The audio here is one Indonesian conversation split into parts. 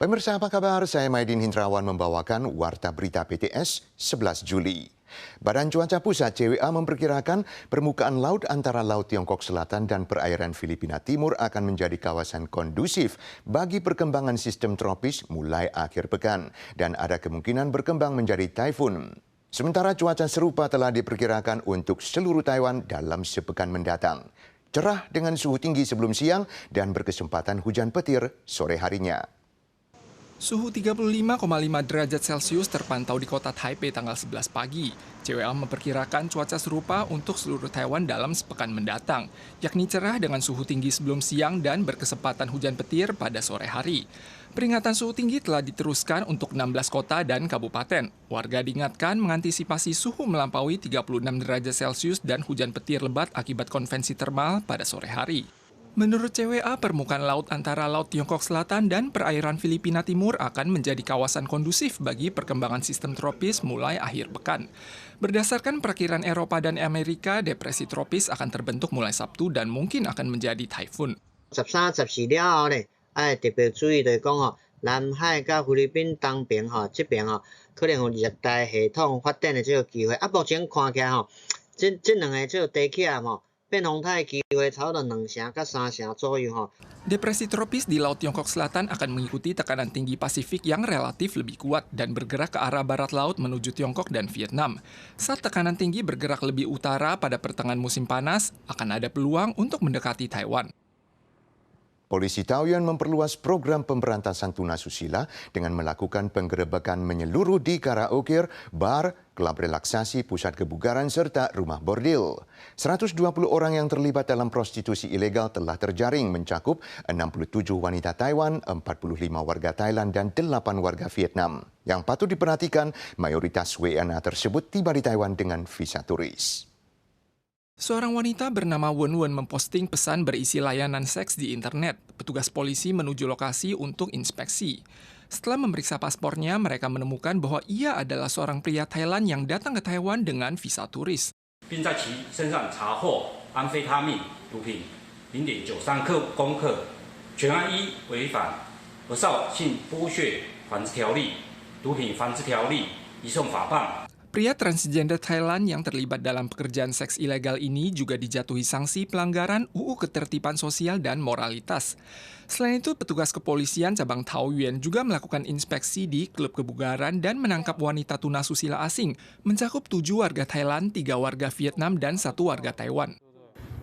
Pemirsa apa kabar? Saya Maidin Hindrawan membawakan Warta Berita PTS 11 Juli. Badan Cuaca Pusat CWA memperkirakan permukaan laut antara Laut Tiongkok Selatan dan perairan Filipina Timur akan menjadi kawasan kondusif bagi perkembangan sistem tropis mulai akhir pekan dan ada kemungkinan berkembang menjadi taifun. Sementara cuaca serupa telah diperkirakan untuk seluruh Taiwan dalam sepekan mendatang. Cerah dengan suhu tinggi sebelum siang dan berkesempatan hujan petir sore harinya. Suhu 35,5 derajat Celcius terpantau di kota Taipei tanggal 11 pagi. CWA memperkirakan cuaca serupa untuk seluruh Taiwan dalam sepekan mendatang, yakni cerah dengan suhu tinggi sebelum siang dan berkesempatan hujan petir pada sore hari. Peringatan suhu tinggi telah diteruskan untuk 16 kota dan kabupaten. Warga diingatkan mengantisipasi suhu melampaui 36 derajat Celcius dan hujan petir lebat akibat konvensi termal pada sore hari. Menurut CWA, permukaan laut antara Laut Tiongkok Selatan dan perairan Filipina Timur akan menjadi kawasan kondusif bagi perkembangan sistem tropis mulai akhir pekan. Berdasarkan perkiraan Eropa dan Amerika, depresi tropis akan terbentuk mulai Sabtu dan mungkin akan menjadi taifun. 13、14了後呢，要特別注意就是講南海甲菲律賓東邊這邊可能有熱帶系統發展的這個機會。目前看起來這兩個這個低氣壓變風態機會差不多2成到3成左右。Depresi tropis di Laut Tiongkok Selatan akan mengikuti tekanan tinggi Pasifik yang relatif lebih kuat dan bergerak ke arah barat laut menuju Tiongkok dan Vietnam. Saat tekanan tinggi bergerak lebih utara pada pertengahan musim panas, akan ada peluang untuk mendekati Taiwan. Polisi Taoyuan memperluas program pemberantasan tunasusila dengan melakukan penggerebekan menyeluruh di karaoke, bar, klub relaksasi, pusat kebugaran, serta rumah bordil. 120 orang yang terlibat dalam prostitusi ilegal telah terjaring mencakup 67 wanita Taiwan, 45 warga Thailand, dan 8 warga Vietnam. Yang patut diperhatikan, mayoritas WNA tersebut tiba di Taiwan dengan visa turis. Seorang wanita bernama Wen Wen memposting pesan berisi layanan seks di internet. Petugas polisi menuju lokasi untuk inspeksi. Setelah memeriksa paspornya, mereka menemukan bahwa ia adalah seorang pria Thailand yang datang ke Taiwan dengan visa turis. 并在其身上查获安非他命毒品0.93公克，全案依违反《儿少性剥削防治条例》、《毒品防治条例》移送法办。 Pria transgender Thailand yang terlibat dalam pekerjaan seks ilegal ini juga dijatuhi sanksi pelanggaran UU Ketertiban Sosial dan Moralitas. Selain itu, petugas kepolisian cabang Taoyuan juga melakukan inspeksi di klub kebugaran dan menangkap wanita tunasusila asing, mencakup 7 warga Thailand, 3 warga Vietnam, dan 1 warga Taiwan.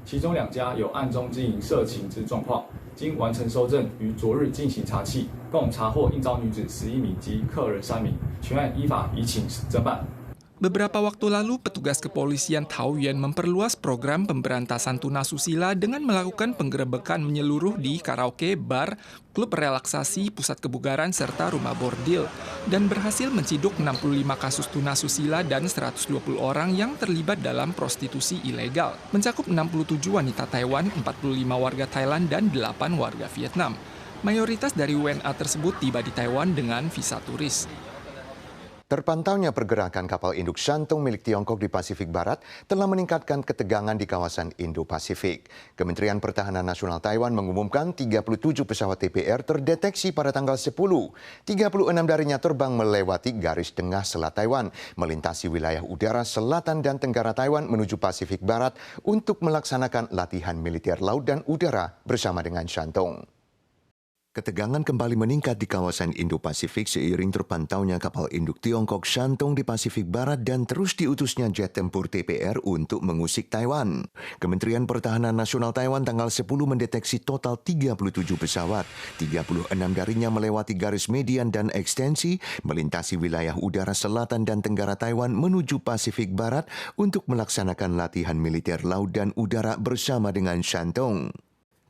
其中2家有暗中经营色情之状况，经完成搜证，于昨日进行查缉，共查获应招女子11名及客人3名，全案依法移请侦办。 Beberapa waktu lalu, petugas kepolisian Taoyuan memperluas program pemberantasan tunasusila dengan melakukan penggerebekan menyeluruh di karaoke, bar, klub relaksasi, pusat kebugaran, serta rumah bordil, dan berhasil menciduk 65 kasus tunasusila dan 120 orang yang terlibat dalam prostitusi ilegal. Mencakup 67 wanita Taiwan, 45 warga Thailand, dan 8 warga Vietnam. Mayoritas dari WNA tersebut tiba di Taiwan dengan visa turis. Terpantaunya pergerakan kapal induk Shantung milik Tiongkok di Pasifik Barat telah meningkatkan ketegangan di kawasan Indo-Pasifik. Kementerian Pertahanan Nasional Taiwan mengumumkan 37 pesawat TPR terdeteksi pada tanggal 10. 36 darinya terbang melewati garis tengah Selat Taiwan, melintasi wilayah udara selatan dan tenggara Taiwan menuju Pasifik Barat untuk melaksanakan latihan militer laut dan udara bersama dengan Shantung. Ketegangan kembali meningkat di kawasan Indo-Pasifik seiring terpantaunya kapal induk Tiongkok Shantung di Pasifik Barat dan terus diutusnya jet tempur TPR untuk mengusik Taiwan. Kementerian Pertahanan Nasional Taiwan tanggal 10 mendeteksi total 37 pesawat. 36 darinya melewati garis median dan ekstensi, melintasi wilayah udara selatan dan tenggara Taiwan menuju Pasifik Barat untuk melaksanakan latihan militer laut dan udara bersama dengan Shantung.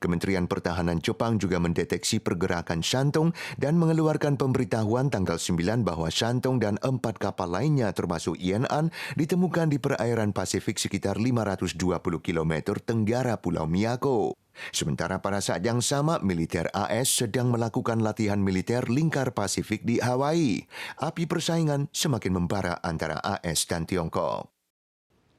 Kementerian Pertahanan Jepang juga mendeteksi pergerakan Shantung dan mengeluarkan pemberitahuan tanggal 9 bahwa Shantung dan 4 kapal lainnya termasuk Yan'an ditemukan di perairan Pasifik sekitar 520 km tenggara Pulau Miyako. Sementara pada saat yang sama, militer AS sedang melakukan latihan militer lingkar Pasifik di Hawaii. Api persaingan semakin membara antara AS dan Tiongkok.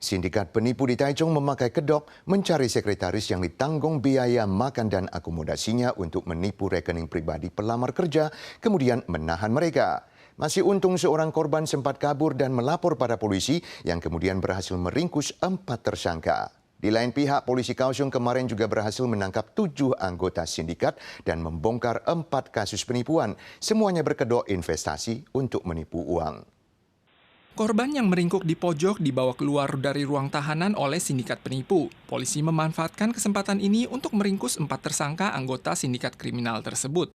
Sindikat penipu di Taichung memakai kedok mencari sekretaris yang ditanggung biaya makan dan akomodasinya untuk menipu rekening pribadi pelamar kerja, kemudian menahan mereka. Masih untung seorang korban sempat kabur dan melapor pada polisi yang kemudian berhasil meringkus 4 tersangka. Di lain pihak, polisi Kaohsiung kemarin juga berhasil menangkap 7 anggota sindikat dan membongkar 4 kasus penipuan. Semuanya berkedok investasi untuk menipu uang. Korban yang meringkuk di pojok dibawa keluar dari ruang tahanan oleh sindikat penipu. Polisi memanfaatkan kesempatan ini untuk meringkus 4 tersangka anggota sindikat kriminal tersebut.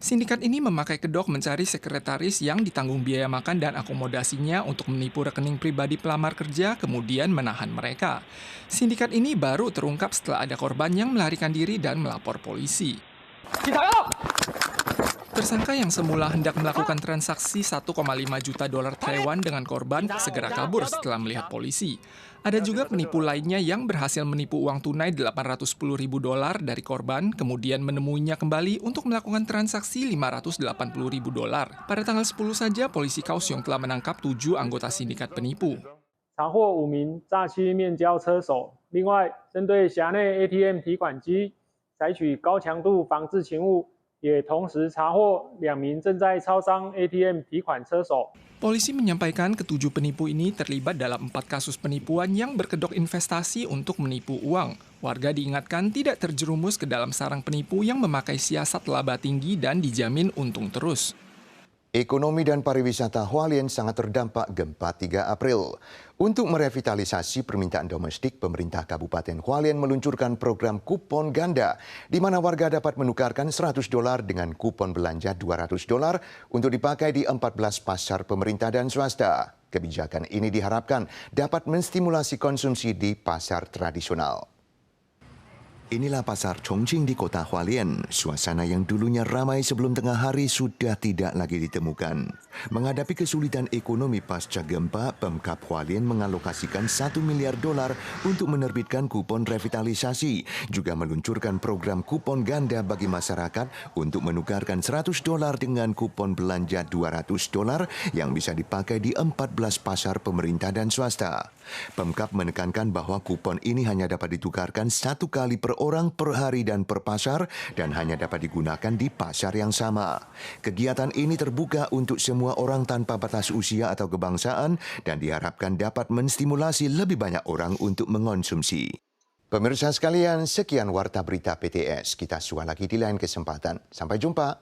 Sindikat ini memakai kedok mencari sekretaris yang ditanggung biaya makan dan akomodasinya untuk menipu rekening pribadi pelamar kerja, kemudian menahan mereka. Sindikat ini baru terungkap setelah ada korban yang melarikan diri dan melapor polisi. Tersangka yang semula hendak melakukan transaksi 1,5 juta dolar Taiwan dengan korban segera kabur setelah melihat polisi. Ada juga penipu lainnya yang berhasil menipu uang tunai 810 ribu dolar dari korban, kemudian menemuinya kembali untuk melakukan transaksi 580 ribu dolar. Pada tanggal 10 saja, polisi Kaohsiung telah menangkap 7 anggota sindikat penipu. 查获5名诈欺面交车手。另外，针对辖内 ATM 提款机采取高强度防治勤务，也同时查获2名正在超商 ATM 提款车手。 Polisi menyampaikan ke-7 penipu ini terlibat dalam 4 kasus penipuan yang berkedok investasi untuk menipu uang. Warga diingatkan tidak terjerumus ke dalam sarang penipu yang memakai siasat laba tinggi dan dijamin untung terus. Ekonomi dan pariwisata Hualien sangat terdampak gempa 3 April. Untuk merevitalisasi permintaan domestik, pemerintah Kabupaten Hualien meluncurkan program kupon ganda, di mana warga dapat menukarkan $100 dengan kupon belanja $200 untuk dipakai di 14 pasar pemerintah dan swasta. Kebijakan ini diharapkan dapat menstimulasi konsumsi di pasar tradisional. Inilah pasar Chongqing di kota Hualien. Suasana yang dulunya ramai sebelum tengah hari sudah tidak lagi ditemukan. Menghadapi kesulitan ekonomi pasca gempa, Pemkab Hualien mengalokasikan $1 miliar untuk menerbitkan kupon revitalisasi, juga meluncurkan program kupon ganda bagi masyarakat untuk menukarkan $100 dengan kupon belanja $200 yang bisa dipakai di 14 pasar pemerintah dan swasta. Pemkab menekankan bahwa kupon ini hanya dapat ditukarkan 1 kali per orang per hari dan per pasar dan hanya dapat digunakan di pasar yang sama. Kegiatan ini terbuka untuk semua orang tanpa batas usia atau kebangsaan dan diharapkan dapat menstimulasi lebih banyak orang untuk mengonsumsi. Pemirsa sekalian, sekian Warta Berita PTS. Kita jumpa lagi di lain kesempatan. Sampai jumpa.